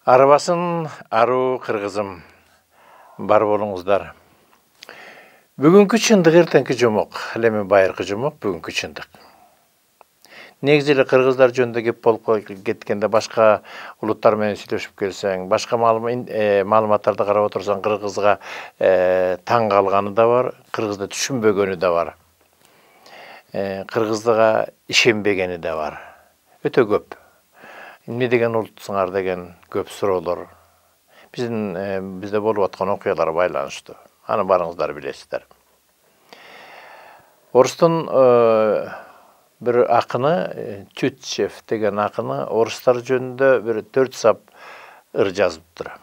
Арбасын ару кыргызым, бар болуңуздар. Бүгүнкү чындык эртеңки жомок, эми байыркы жомок бүгүнкү чындык. Негизи эле кыргыздар жөнүндө кеп болуп кеткенде башка улуттар менен сүйлөшүп келсең, башка маалыматтарды карап отурсаң, кыргызга таң калганы да бар, кыргызды түшүнбөгөнү да бар. Кыргызга ишенбегени да бар. Өтө көп. Эмне деген улутсуңар деген көп суроолор. Бизде болуп аткан окуялар байланыштуу. Аны барыңыздар билесиздер. Орустун bir акыны, Тютчев деген акыны орустар жөнүндө bir 4 сап ыр жазыптыр.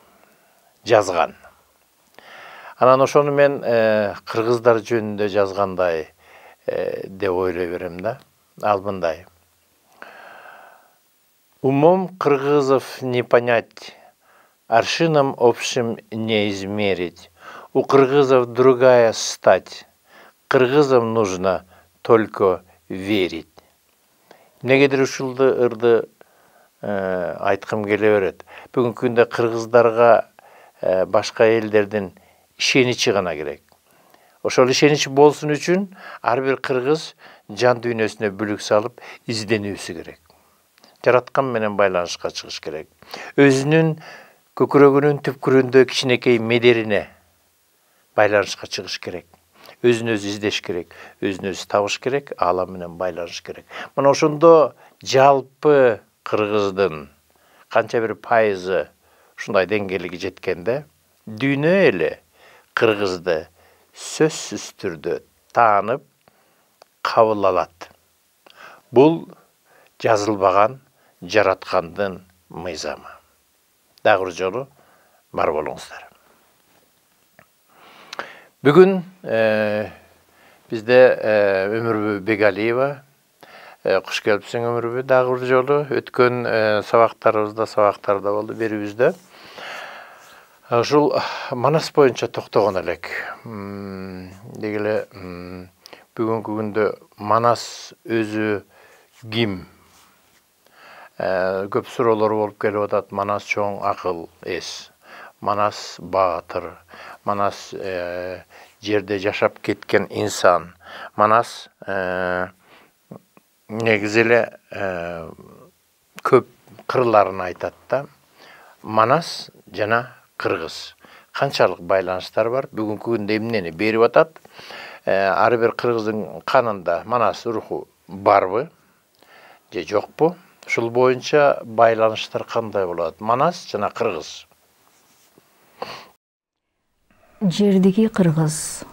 Жазган. Анан ошону мен кыргыздар жөнүндө жазгандай деп ойлой берем да. Ал мындай. Умом кыргызов не понять, аршином общим не измерить. У кыргызов другая стать. Кыргызам нужно только верить. Негедир ушулду ырды айткым келе берет. Бүгүнкү күндө кыргыздарга башка элдердин ишеничи гана керек. Ошол ишенич болсун үчүн ар бир кыргыз жан дүйнөсүнө бүлүк салып изденүүсү керек. Жараткан менен байланышка чыгыш керек. Өзүнүн көкүрөгүнүн түпкүрүндө кичинекей медерине байланышка чыгыш керек. Өзүн өзү издеш керек, өзүн өзү табыш керек, аалам менен байланыш керек. Мына ошондо жалпы кыргыздын канча бир пайызы ушундай деңгээлге жеткенде, дүйнө эли кыргызды сөзсүз түрдө таанып, кабыл алат. Бул жазылбаган жараткандын мыйзамы. Дагы бир жолу бар болуңуздар. Бүгүн бизде Өмүрбү Бегалиева, куш келипсиң Өмүрбү, дагы бир жолу өткөн сабактарда болду, берүүбүздө. Ушул Манас боюнча токтогон элек. Дегеле бүгүнкү күндө Манас өзү ким? Көп суроолор болуп келип атат. Манас чоң акыл эс. Манас баатыр. Манас жерде жашап кеткен инсан. Манас негизи эле көп кырларын айтат да. Манас жана кыргыз канчалык байланыштар бар? Бүгүнкү күндө эмнени берип атат? Ар бир кыргыздын канында Манас руху барбы же жокпу? Ушул боюнча байланыштар кандай болот? Манас жана кыргыз. Жердеги кыргыз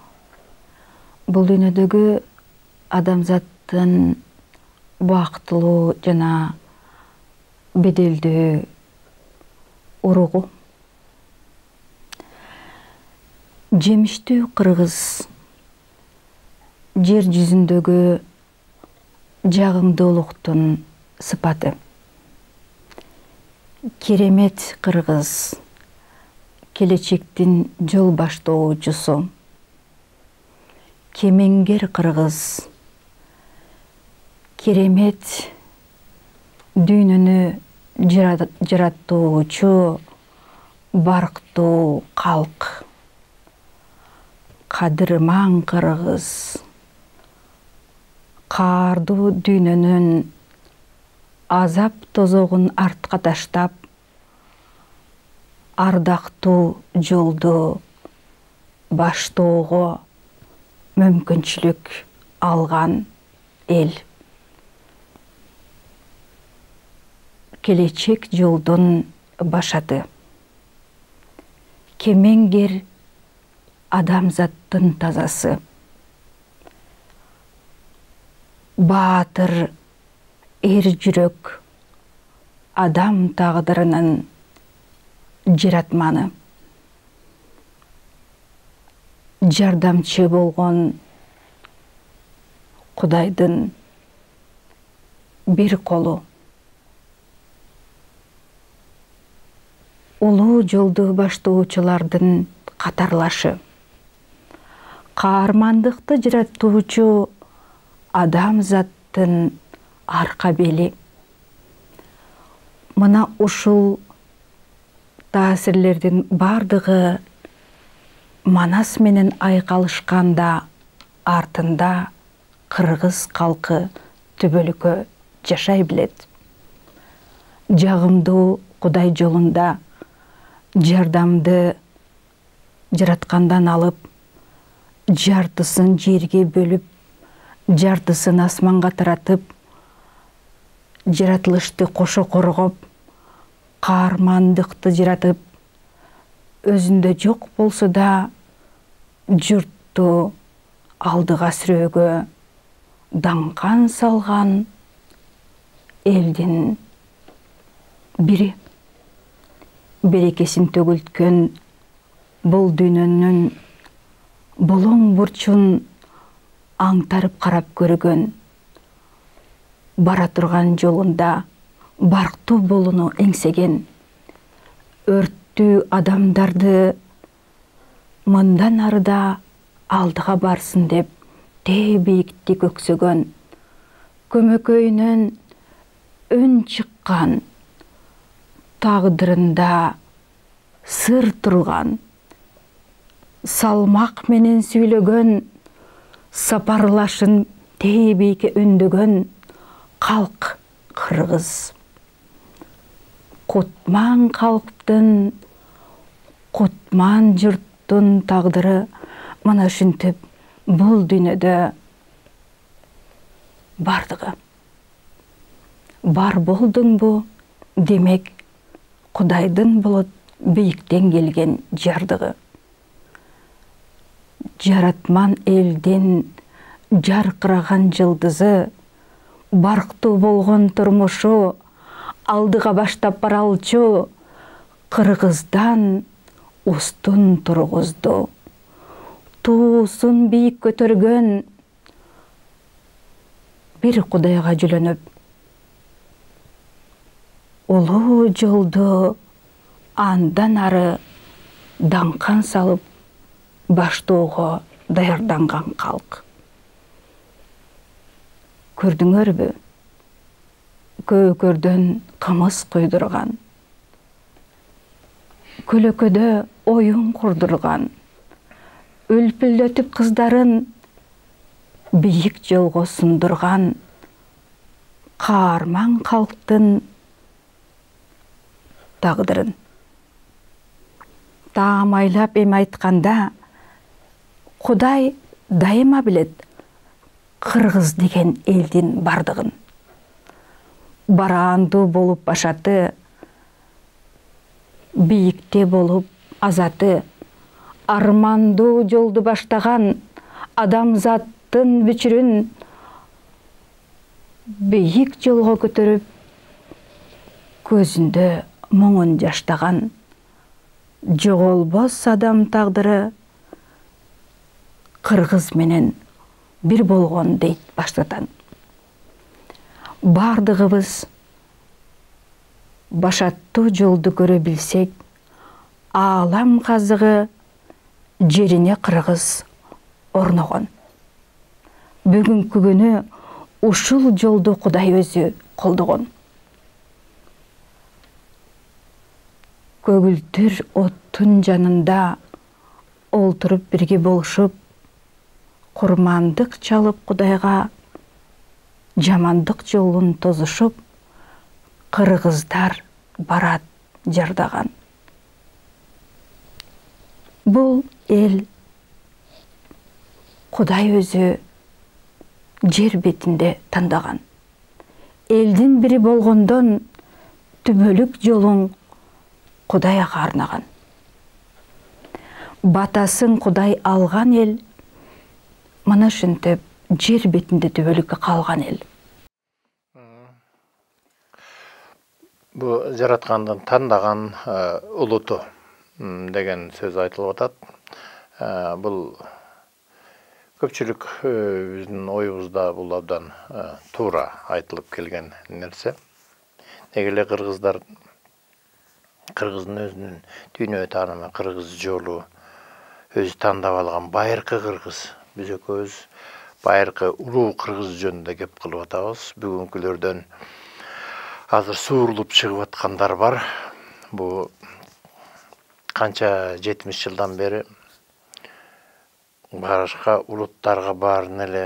бул дүйнөдөгү адамзаттын бактылуу жана беделдүү уругу. Жемиштүү кыргыз жер жүзүндөгү жагымдуулуктун сыпаты. Керемет кыргыз келечектин жол баштоочусу. Кемеңгер кыргыз керемет дүйнөнү жараттуучу барктуу калк. Кадырман кыргыз каардуу дүйнөнүн азап тозогун артка таштап, ардактуу жолду баштоого мүмкүнчүлүк алган эл. Келечек жолдун башаты. Кемеңгер адамзаттын тазасы. Баатыр эр жүрөк адам тагдырынын жаратманы. Жардамчы болгон Кудайдын бир колу. Улуу жолду баштоочулардын катарлашы. Каармандыкты жараттуучу адамзаттын арка бели. Мына ушул таасирлердин бардыгы Манас менен айкалышканда артында кыргыз калкы түбөлүккө жашай билет. Жагымдуу Кудай жолунда жардамды жараткандан алып, жартысын жерге бөлүп, жартысын асманга таратып, жаратылышты кошо коргоп, каармандыкты жаратып, өзүндө жок болсо да журтту алдыга сүрөөгө даңкан салган элдин бири. Берекесин төгүлткөн бул дүйнөнүн болоң бурчун аңтарып карап көргөн, бара турган жолунда барктуу болууну эңсеген, өрттүү адамдарды мындан арыда алдыга барсын деп тээ бийикти көксөгөн, көмөкөйүнөн үн чыккан, тагдырында сыр турган, салмак менен сүйлөгөн, сапарлашын тээ бийикке үндөгөн калк кыргыз. Кутман калктын, кутман журттун тагдыры мына ушинтип бул дүйнөдө бардыгы. Бар болдуңбу, демек Кудайдын болот бийиктен келген жардыгы. Жаратман элдин жаркыраган жылдызы, барктуу болгон турмушу алдыга баштап баралчу кыргыздан устун тургузду. Туусун бийик көтөргөн бир Кудайга жүлөнүп, улуу жолду андан ары даңкан салып баштоого даярданган калк. Көрдүңөрбү? Көкөрдөн кымыз куйдурган, көлөкөдө оюн курдурган, үлпүлдөтүп кыздарын бийик жолго сундурган каарман калктын тагдырын. Таамайлап эми айтканда, Кудай дайыма билет кыргыз деген элдин бардыгын. Бараандуу болуп башаты, бийикте болуп азаты, армандуу жолду баштаган адамзаттын бүчүрүн бийик жолго көтөрүп, көзүндө моңун жаштаган жоголбос адам тагдыры кыргыз менен бир болгон дейт баштатан. Бардыгыбыз башаттуу жолду көрө билсек, аалам казыгы жерине кыргыз орногон. Бүгүнкү күнү ушул жолду Кудай өзү колдогон. Көгүлтүр оттун жанында олтуруп бирге болушуп, курмандык чалып Кудайга жамандык жолун тозушуп, кыргыздар барат жардаган. Бул эл Кудай өзү жер бетинде тандаган. Элдин бири болгондон түбөлүк жолун Кудай ага арнаган. Батасын Кудай алган эл мына ушинтип жер бетинде түбөлүккө калган эл. Бу жараткандын тандаган улуту деген сөз айтылып атат. Бул көпчүлүк биздин оюбузда бул абдан туура айтылып келген нерсе. Неге эле кыргыздын өзүнүн дүйнө таанымы, кыргыз жолу өзү тандап алган байыркы кыргыз. Биз экөөбүз байыркы улуу кыргыз жөнүндө кеп кылып атабыз. Бүгүнкүлөрдөн азыр суурулуп чыгып аткандар бар. Бу канча 70 жылдан бери башка улуттарга баарын эле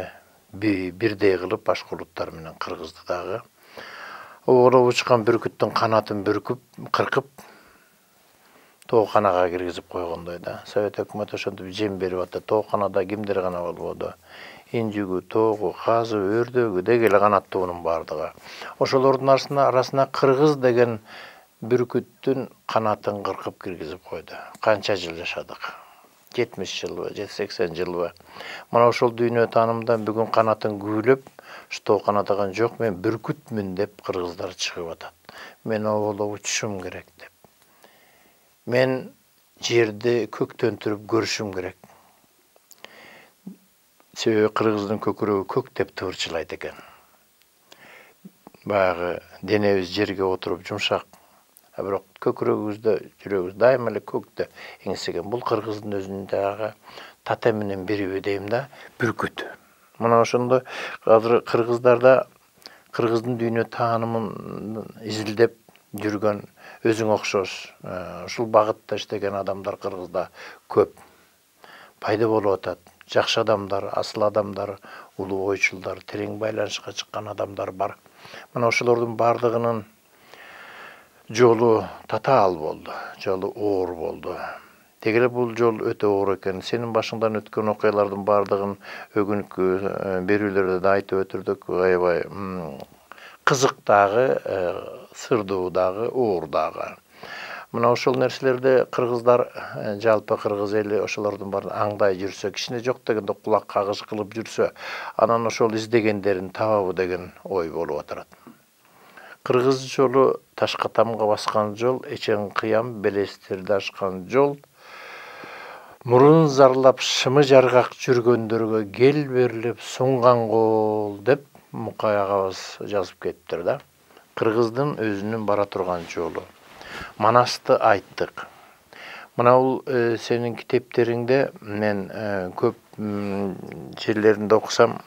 бирдей кылып башка улуттар менен кыргызды дагы оолоп учкан бүркүттүн канатын кыркып тооканага киргизип койгондой да. Совет өкмөтү ошентип жем берип атты. Тооканада кимдер гана болбоду? Инжүгү, тоогу, казы, өрдөгү дегеле канаттуунун бардыгы. Ошолордун арасына кыргыз деген бүркүттүн канатын кыркып киргизип койду. Канча жыл жашадык? 70 жылбы, 80 жылбы. Мына ошол дүйнө таанымдан бүгүн канатын күбөлөп, тооканадаган жок, мен бүркүтмүн деп кыргыздар чыгып атат. Мен оолоп учушум керек деп. Мен жерди көктөн туруп көрүшүм керек. Себеби кыргыздын көкүрөгү көк деп тыбырчылайт экен. Баягы денебиз жерге отуруп жумшак, бирок көкүрөгүбүздө, жүрөгүбүз дайыма эле көктө эңсеген. Бул кыргыздын өзүнүн дагы тата менен бириби дейм да, бүркүт. Мына ошондо азыр кыргыздарда кыргыздын дүйнө таанымын изилдеп жүргөн өзүң окшош ушул багытта иштеген адамдар кыргызда көп пайда болуп атат. Жакшы адамдар, асыл адамдар, улуу ойчулдар, терең байланышка чыккан адамдар бар. Мына ошолордун бардыгынын жолу татаал болду, жолу оор болду. Тегеле бул жол өтө оор экен. Сенин башыңдан өткөн окуялардын бардыгын өгүнкү берүүлөрдө да айтып өтүрдүк. Аябай кызык дагы, сырдуу дагы, оор дагы. Мына ошол нерселерди кыргыздар, жалпы кыргыз эли ошолордун баарын аңдай жүрсө, кичине жок дегенде кулак кагыш кылып жүрсө, анан ошол издегендерин табабы деген ой болуп атат. Кыргыз жолу ташка тамга баскан жол, эчең кыям белестерди ашкан жол. Мурун зарлап шымы жаргак жүргөндөргө гел берилип сунган кол деп Мукай агабыз жазып кетиптир да. Кыргыздын өзүнүн бара турган жолу. Манасты айттык. Мына бул сенин китептериңде мен көп жерлеринде окусам,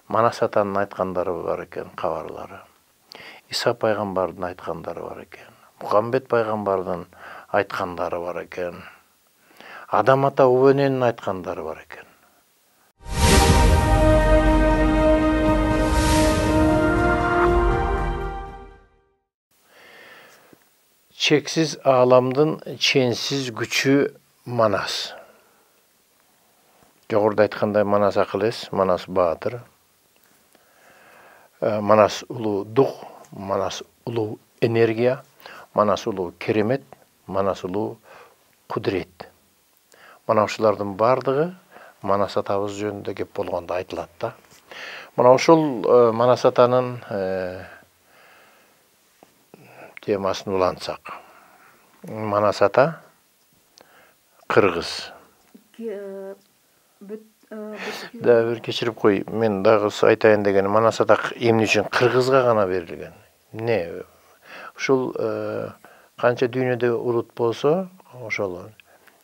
Манас атанын айткандары бар экен, кабарлары. Иса пайгамбардын айткандары бар экен. Мухаммед пайгамбардын айткандары бар экен. Адам ата Убененин айткандары бар экен. Чексиz ааламдын ченсиз күчү Манас. Жогоруда айткандай Манас акыл эс, Манас баатыр. Манас улуу дух, Манас улуу энергия, Манас улуу керемет, Манас улуу кудурет. Мына ушулардын бардыгы Манас атабыз жөнүндө кеп болгондо айтылат да. Мына ошол Манас атанын темасын улантсак. Манас ата кыргыз. Да бир кечирип кой, мен дагы айтайын деген Манас ата эмне үчүн кыргызга гана берилген? Не? Ушул канча дүйнөдө улут болсо, ошол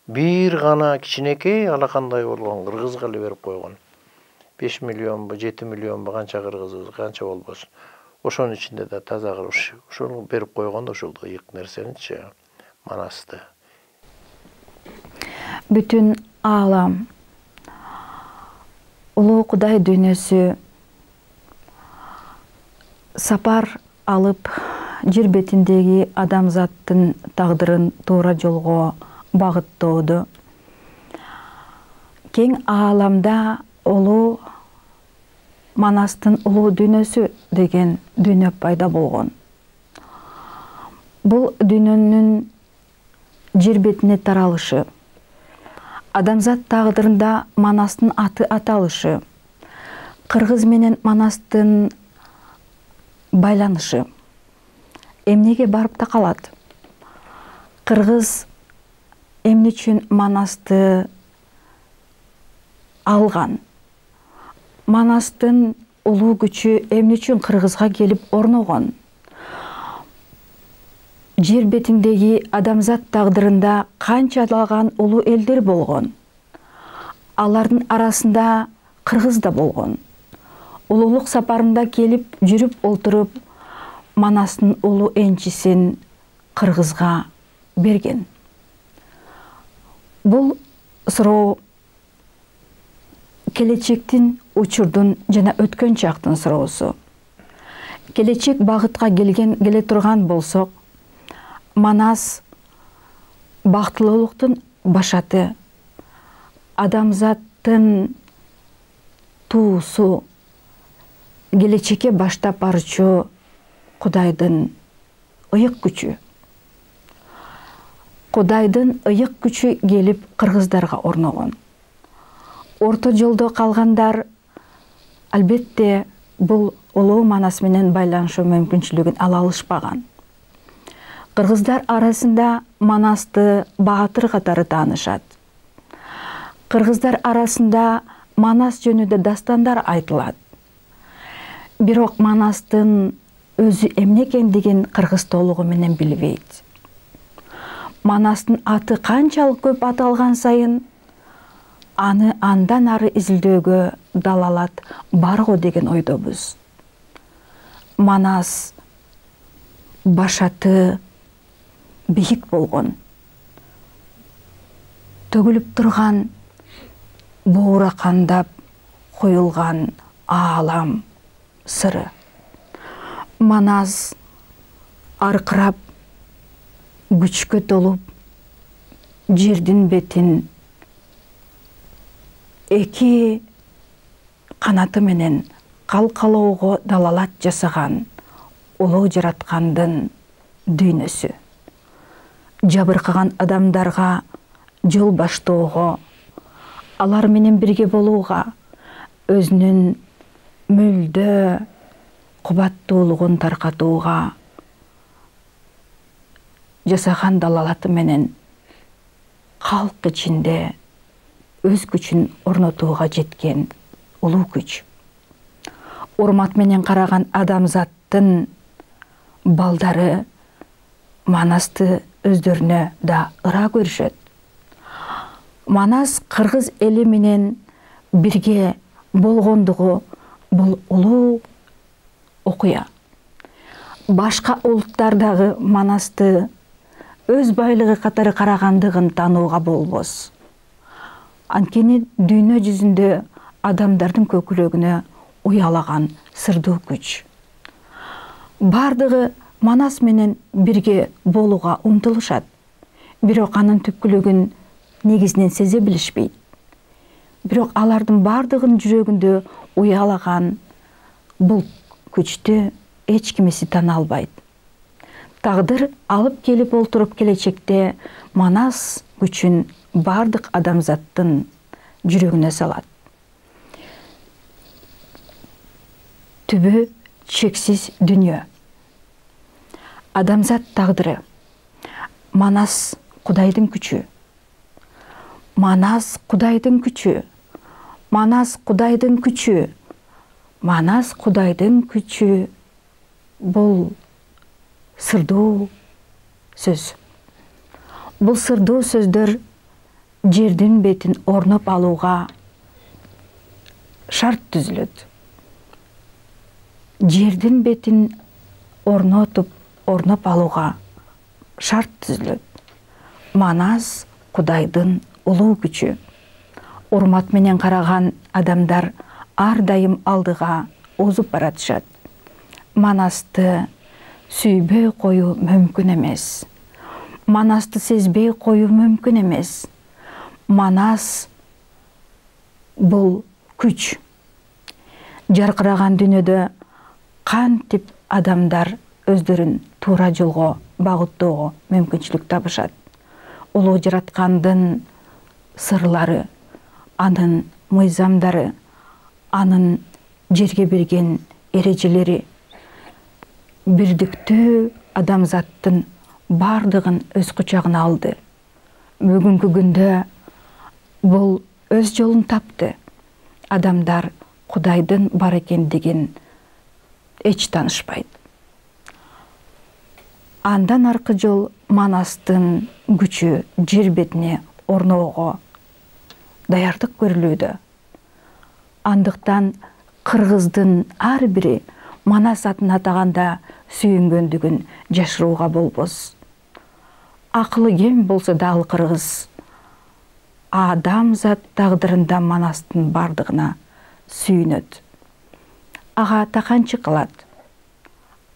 бир гана кичинекей алакандай болгон кыргызга эле берип койгон. 5 миллионбу, 7 миллионбу канча кыргызыбыз, канча болбосун. Ошонун ичинде да таза кыргыз. Ошону берип койгон да ушул ыйык нерсеничи, Манасты. Бүтүн аалам, улуу Кудай дүйнөсү сапар алып жер бетиндеги адамзаттын тагдырын туура жолго багыттоодо. Кең ааламда улуу Манастын улуу дүйнөсү деген дүйнө пайда болгон. Бул дүйнөнүн жер бетине таралышы, адамзат тагдырында Манастын аты аталышы, кыргыз менен Манастын байланышы эмнеге барып такалат? Кыргыз эмне үчүн Манасты алган? Манастын улуу күчү эмне үчүн кыргызга келип орногон? Жер бетиндеги адамзат тагдырында канчалаган улуу элдер болгон? Алардын арасында кыргыз да болгон. Улуулук сапарында келип жүрүп олтуруп Манастын улуу энчисин кыргызга берген. Бул суроо келечектин, учурдун жана өткөн чактын суроосу. Келечек багытка келе турган болсок, Манас бактылуулуктун башаты, адамзаттын туусу, келечекке баштап барчу Кудайдын ыйык күчү. Кудайдын ыйык күчү келип кыргыздарга орногон. Орто жолдо калгандар албетте бул улуу Манас менен байланышуу мүмкүнчүлүгүн ала алышпаган. Кыргыздар арасында Манасты баатыр катары таанышат. Кыргыздар арасында Манас жөнүндө дастандар айтылат. Бирок Манастын өзү эмне экендигин кыргыз толугу менен билбейт. Манастын аты канчалык көп аталган сайын аны андан ары изилдөөгө далалат барго деген ойдобуз. Манас башаты бийик болгон. Төгүлүп турган, буура кандап коюлган аалам сыры. Манас аркырап, күчкө толуп, жердин бетин эки канаты менен калкалоого далалат жасаган улуу жараткандын дүйнөсү. Жабыркаган адамдарга жол баштоого, алар менен бирге болууга, өзүнүн мөлдө кубаттуулугун таркатууга жасаган далалаты менен калк ичинде өз күчүн орнотууга жеткен улуу күч. Урмат менен караган адамзаттын балдары Манасты өздөрүнө да ыра көрүшөт. Манас кыргыз эли менен бирге болгондугу бул улуу окуя. Башка улуттар дагы Манасты өз байлыгы катары карагандыгын таанууга болбос. Анткени дүйнө жүзүндө адамдардын көкүлөгүнө уялаган сырдуу күч. Бардыгы Манас менен бирге болууга умтулушат. Бирок анын түпкүлүгүн негизинен сезе билишпейт. Бирок алардын бардыгынын жүрөгүндө уялаган бул күчтү эч кимиси тана албайт. Тагдыр алып келип олтуруп келечекте Манас күчүн бардык адамзаттын жүрөгүнө салат. Түбү чексиз дүйнө. Адамзат тагдыры. Манас Кудайдын күчү. Манас Кудайдын күчү. Манас Кудайдын күчү. Манас Кудайдын күчү. Бул сырдуу сөз. Бул сырдуу сөздөр жердин бетин орноп алууга шарт түзүлөт. Жердин бетин орноп алууга шарт түзүлөт. Манас Кудайдын улуу күчү. Урмат менен караган адамдар ар дайым алдыга озуп баратышат. Манасты сүйбөй коюу мүмкүн эмес. Манасты сезбей коюу мүмкүн эмес. Манас бул күч. Жаркыраган дүйнөдө кантип адамдар өздөрүн туура жолго багыттоого мүмкүнчүлүк табышат. Улуу жараткандын сырлары, анын мыйзамдары, анын жерге берген эрежелери бирдиктүү адамзаттын бардыгын өз кучагына алды. Бүгүнкү күндө бул өз жолун тапты. Адамдар Кудайдын бар экендигин эч таанышпайт. Андан аркы жол Манастын күчү жер бетине орноого даярдык көрүлүүдө. Андыктан кыргыздын ар бири Манас атын атаганда сүйүнгөндүгүн жашырууга болбос. Акылы кем болсо дагы кыргыз адамзат тағдырында Манастың бардығына сүйінөт. Аға тақанчы қылат,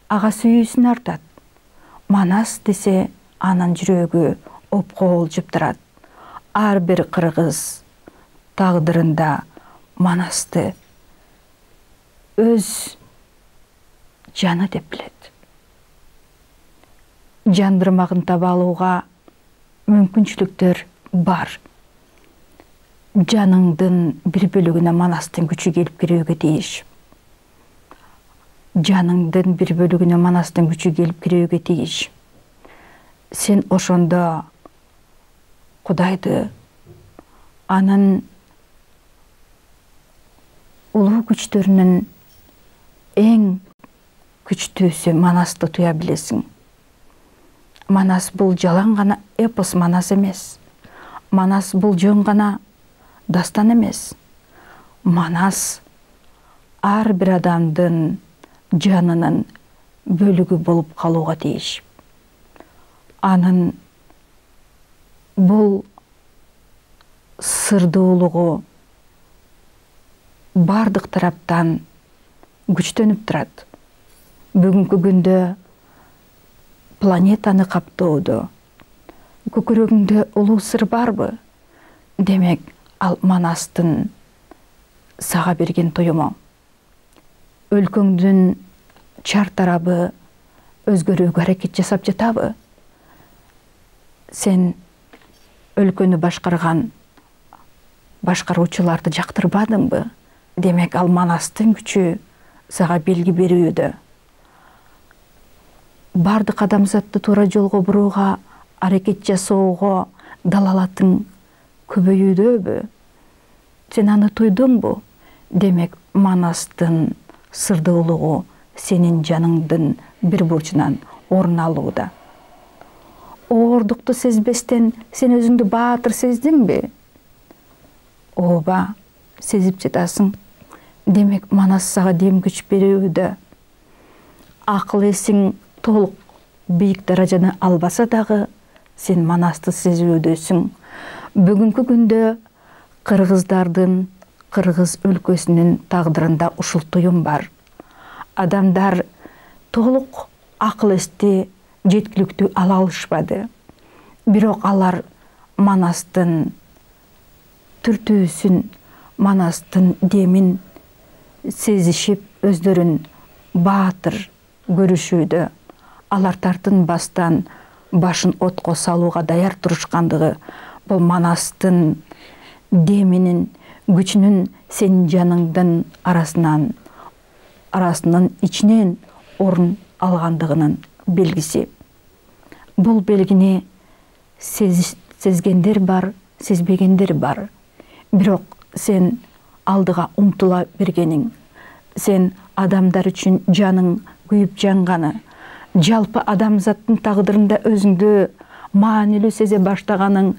аға сүйісін артат. Манас десе анын жүрегі опқол жыптырат. Ар бір қырғыз тағдырында Манасты өз жаны деп білет. Жандырмағын таба алуға мүмкіншіліктер бар. Жаныңдың бір бөлігіне Манастың күші келіп кіреуге тиіш. Жаныңдың бір бөлігіне Манастың күші келіп кіреуге тиіш. Сен ошонда Құдайды, анын улуу күчтөрүнүн эң күчтүүсү Манасты туя билесиң. Манас бул жалаң гана эпос Манас эмес. Манас бул жөн гана дастан эмес. Манас ар бир адамдын жанынын бөлүгү болуп калууга тийиш. Анын бул сырдуулугу бардык тараптан күчтөнүп турат. Бүгүнкү күндө планетаны каптоодо көкүрөгүңдө улуу сыр барбы? Демек, ал Манастын сага берген тоюму. Өлкөңдүн чар тарабы өзгөрүүгө аракет жасап жатабы? Сен өлкөнү башкарган башкаруучуларды жактырбадыңбы? Демек, ал Манастын күчү сага белги берүүдө. Бардык адамзатты туура жолго бурууга аракет жасоого далалатың көбөйүүдөбү? Сен аны туйдуңбу? Демек, Манастын сырдуулугу сенин жаныңдын бир бурчунан орун алууда. Оордукту сезбестен сен өзүңдү баатыр сездиңби? Ооба, сезип жатасың. Демек, Манас сага дем күч берүүдө. Акыл эсиң толук бийик даражаны албаса дагы, сен Манасты сезүүдөсүң. Бүгүнкү күндө кыргыздардын, кыргыз өлкөсүнүн тагдырында ушул туюм бар. Адамдар толук акыл эсти жеткиликтүү ала алышпады. Бирок алар Манастын түртүүсүн, Манастын демин сезишип, өздөрүн баатыр көрүшүүдө. Алар тартынбастан башын отко салууга даяр турушкандыгы бул Манастын деминин күчүнүн сенин жаныңдын арасынын ичинен орун алгандыгынын белгиси. Бул белгини сезгендер бар, сезбегендер бар. Бирок сен алдыга умтула бергениң, сен адамдар үчүн жаның күйүп жанганы, жалпы адамзаттын тагдырында өзүңдү маанилүү сезе баштаганың,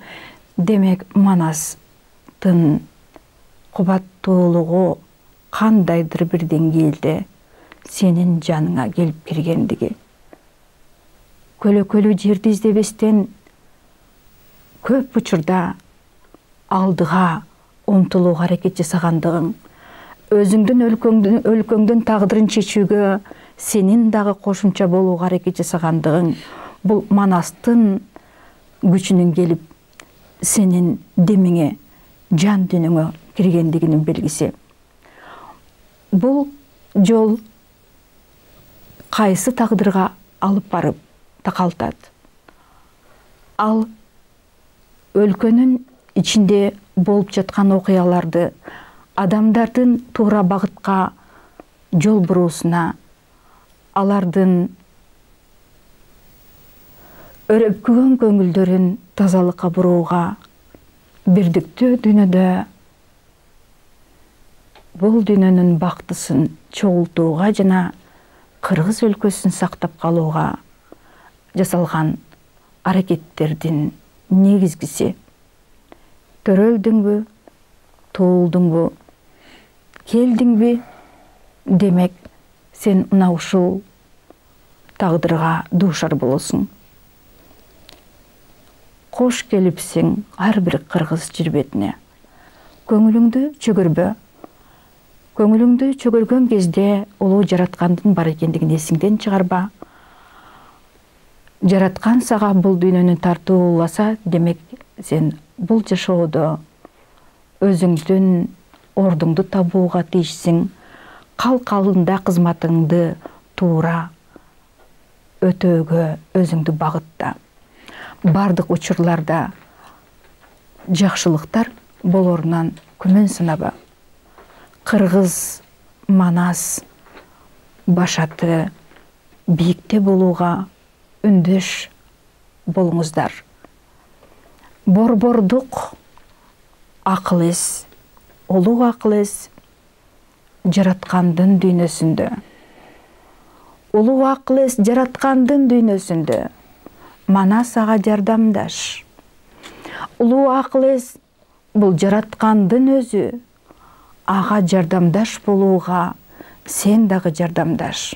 демек Манастын кубаттуулугу кандайдыр бир деңгээлде сенин жаныңа келип киргендиги. Көлөкөлүү жерди издебестен көп учурда алдыга умтулууга аракет жасагандыгың, өзүңдүн өлкөңдүн тагдырын чечүүгө сенин дагы кошумча болууга аракет жасагандыгың, бул Манастын күчүнүн келип сенин демиңе, жан дүнүңө киргендигинин белгиси. Бул жол кайсы тагдырга алып барып такалтат? Ал өлкөнүн ичинде болуп жаткан окуяларды адамдардын туура багытка жол буруусуна, алардын өрөпкүгөн көңүлдөрүн тазалыкка бурууга, бирдиктүү дүйнөдө бул дүйнөнүн бактысын чогултууга жана кыргыз өлкөсүн сактап калууга жасалган аракеттердин негизгиси. Төрөлдүңбү, туулдуңбу, келдиңби? Демек, сен мына ушул тагдырга дуушар болосуң. Кош келипсиң ар бир кыргыз жер бетине. Көңүлүңдү чөгөрбө. Көңүлүңдү чөгөргөн кезде улуу жараткандын бар экендигин эсиңден чыгарба. Жараткан сага бул дүйнөнү тартууласа, демек сен бул жашоодо өзүңдүн ордуңду табууга тийишсиң. Калкалында кызматыңды туура өтөөгө өзүңдү багытта. Бардык учурларда жакшылыктар болорунан күмөн санаба. Кыргыз, Манас башаты бийикте болууга үндөш болуңуздар. Борбордук акыл эс, улуу акыл эс жараткандын дүйнөсүндө. Улуу акыл эс жараткандын дүйнөсүндө. Манас ага жардамдаш. Улуу акыл эс бул жараткандын өзү. Ага жардамдаш болууга сен дагы жардамдаш.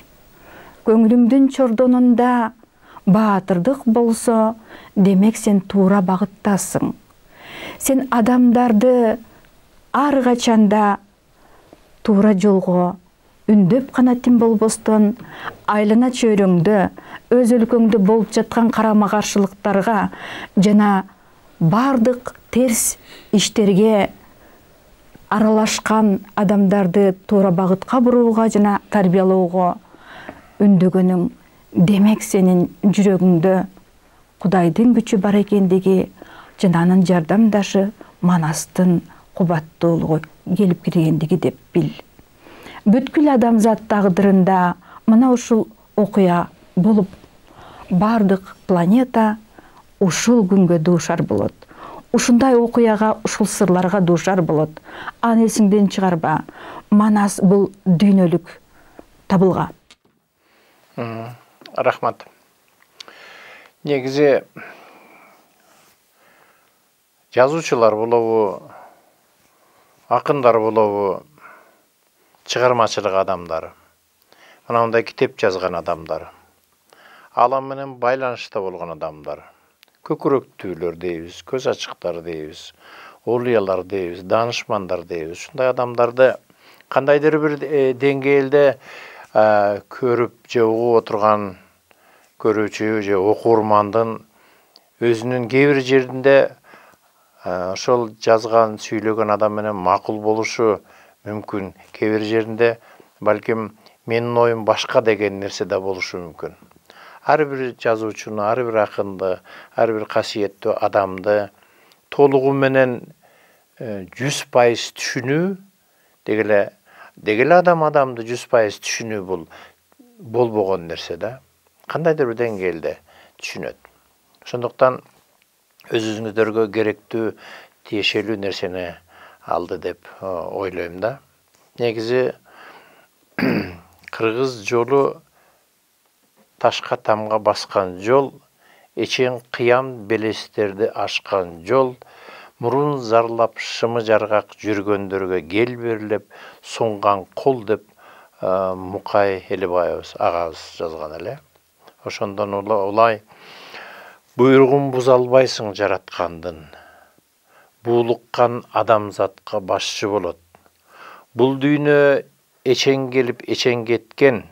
Көңүлүңдүн чордонунда баатырдык болсо, демек сен туура багыттасың. Сен адамдарды ар качанда туура жолго үндөп гана тим болбостон, айлана чөйрөңдө, өз өлкөңдө болуп жаткан карама каршылыктарга жана бардык терс иштерге аралашкан адамдарды туура багытка бурууга жана тарбиялоого үндөгөнүң, демек сенин жүрөгүңдө Кудайдын күчү бар экендиги жана анын жардамдашы Манастын кубаттуулугу келип киргендиги деп бил. Бүткүл адамзат тагдырында мына ушул окуя болуп, бардык планета ушул күнгө дуушар болот. Ушундай окуяга, ушул сырларга дуушар болот. Аны эсиңден чыгарба. Манас бул дүйнөлүк табылга. Рахмат. Негизи жазуучулар болобу, акындар болобу, чыгармачылык адамдары, мындай китеп жазган адамдар, алам менен байланышта болгон адамдар, көкүрөктүүлөр дейбиз, көз ачыктар дейбиз, олуялар дейбиз, данышмандар дейбиз. Ушундай адамдарды кандайдыр бир деңгээлде көрүп же угуп отурган көрүүчү же окурмандын өзүнүн кээ бир жеринде ошол жазган, сүйлөгөн адам менен макул болушу мүмкүн. Кээ бир жеринде балким менин оюм башка деген нерсе да болушу мүмкүн. Ар бир жазуучуну, ар бир акынды, ар бир касиеттүү адамды толугу менен 100% түшүнүү дегеле адамды 100% түшүнүү бул болбогон нерсе да. Кандайдыр бир деңгээлде түшүнөт. Ошондуктан өзүңүздөргө керектүү, тиешелүү нерсени алды деп ойлойм да. Негизи кыргыз жолу ташка тамга баскан жол, эчең кыям белестерди ашкан жол, мурун зарлап шымы жаргак жүргөндөргө гел берилеп сунган кол деп Мукай Элебаев агабыз жазган эле. Ошондон улай буйругун буза албайсың жараткандын. Буулуккан адамзатка башчы болот. Бул дүйнө эчең келип эчең кеткен,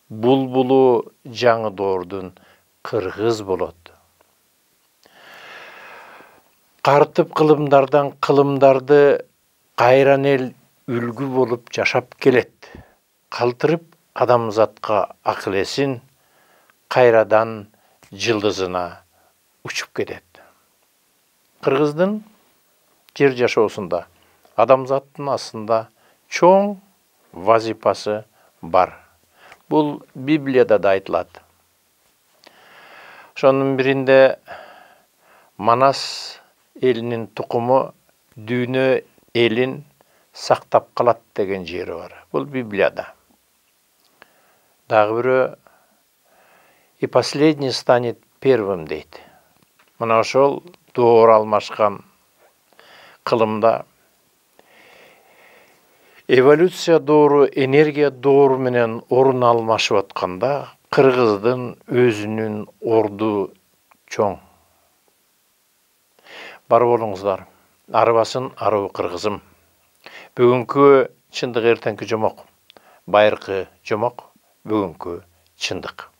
булбулу жаңы доордун кыргыз болот. Картып кылымдардан кылымдарды кайран эл үлгү болуп жашап келет. Калтырып адамзатка акыл эсин, кайрадан жылдызына учуп кетет. Кыргыздын жер жашоосунда адамзаттын астында чоң вазипасы бар. Бул Библияда да айтылат. Ошонун биринде Манас элинин тукуму дүйнө элин сактап калат деген жери бар. Бул Библияда. Дагы бирөө и последний станет первым дейт. Мына ошол доор алмашкан кылымда эволюция доору, энергия доору менен орун алмашып атканда кыргыздын өзүнүн орду чоң. бар болуңуздар. Арыбасын аруу кыргызым. Бүгүнкү чындык эртеңки жомок. Байыркы жомок, бүгүнкү чындык.